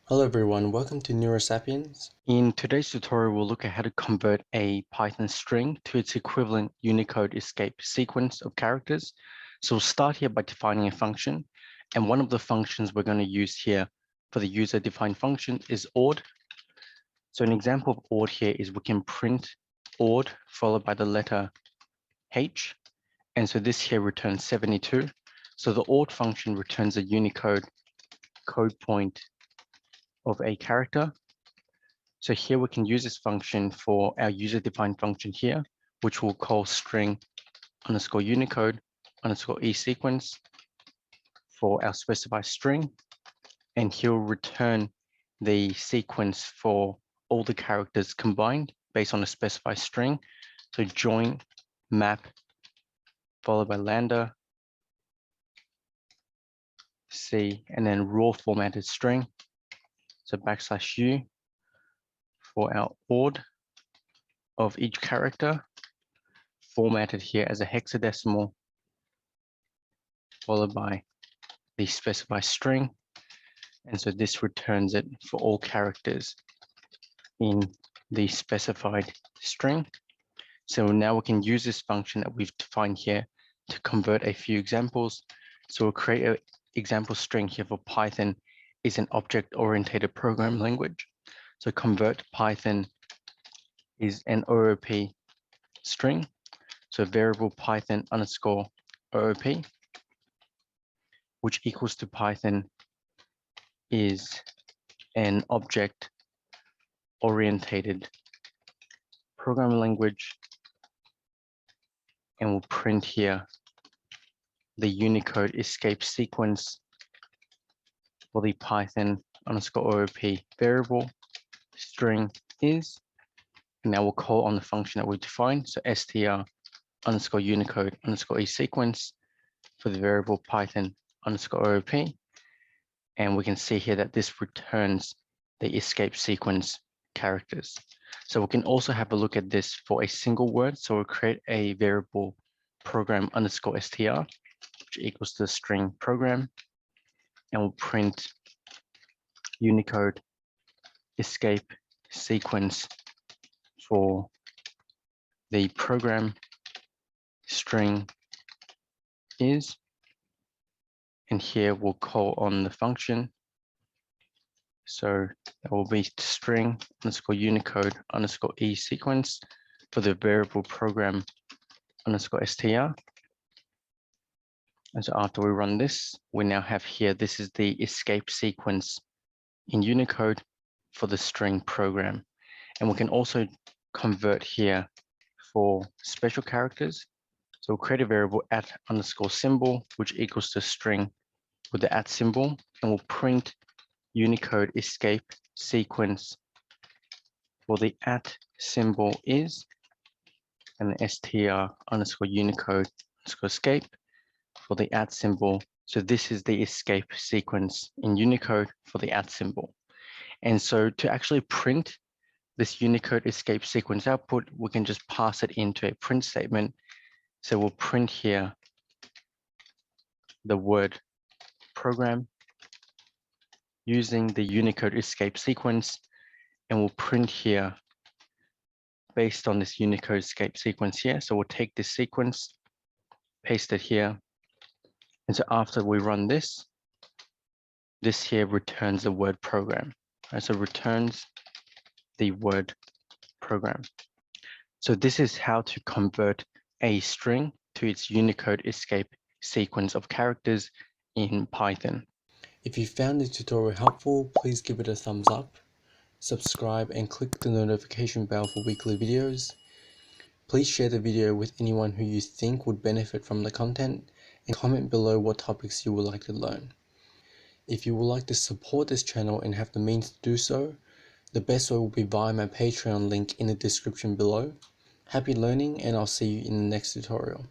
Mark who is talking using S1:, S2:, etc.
S1: Hello everyone, welcome to Neurosapiens.
S2: In today's tutorial, we'll look at how to convert a Python string to its equivalent Unicode escape sequence of characters. So we'll start here by defining a function. And one of the functions we're going to use here for the user-defined function is odd. So an example of odd here is we can print odd followed by the letter H. And so this here returns 72. So the odd function returns a Unicode code point of a character. So here we can use this function for our user-defined function here, which we'll call string underscore Unicode underscore e sequence for our specified string. And he'll return the sequence for all the characters combined based on a specified string. So join map followed by lambda C and then raw formatted string. So \u for our odd of each character, formatted here as a hexadecimal, followed by the specified string. And so this returns it for all characters in the specified string. So now we can use this function that we've defined here to convert a few examples. So we'll create an example string here for Python is an object-oriented programming language. So convert Python is an OOP string. So variable Python underscore OOP, which equals to Python is an object-oriented programming language, and we'll print here the Unicode escape sequence for the Python underscore OOP variable string is. And now we'll call on the function that we defined. So str underscore Unicode underscore e sequence for the variable Python underscore OOP. And we can see here that this returns the escape sequence characters. So we can also have a look at this for a single word. So we'll create a variable program underscore str, which equals to the string program, and we'll print Unicode escape sequence for the program string is. And here we'll call on the function. So that will be string underscore Unicode underscore e sequence for the variable program underscore str. And so after we run this, we now have here, this is the escape sequence in Unicode for the string program. And we can also convert here for special characters. So we'll create a variable at underscore symbol, which equals to string with the at symbol, and we'll print Unicode escape sequence for the at symbol is, and the str underscore Unicode underscore escape for the at symbol. So this is the escape sequence in Unicode for the at symbol. And so to actually print this Unicode escape sequence output, we can just pass it into a print statement. So we'll print here the word program using the Unicode escape sequence, and we'll print here based on this Unicode escape sequence here. So we'll take this sequence, paste it here. And so after we run this, this here returns the word program. Right, so returns the word program. So this is how to convert a string to its Unicode escape sequence of characters in Python.
S1: If you found this tutorial helpful, please give it a thumbs up, subscribe and click the notification bell for weekly videos. Please share the video with anyone who you think would benefit from the content, and comment below what topics you would like to learn. If you would like to support this channel and have the means to do so, the best way will be via my Patreon link in the description below. Happy learning, and I'll see you in the next tutorial.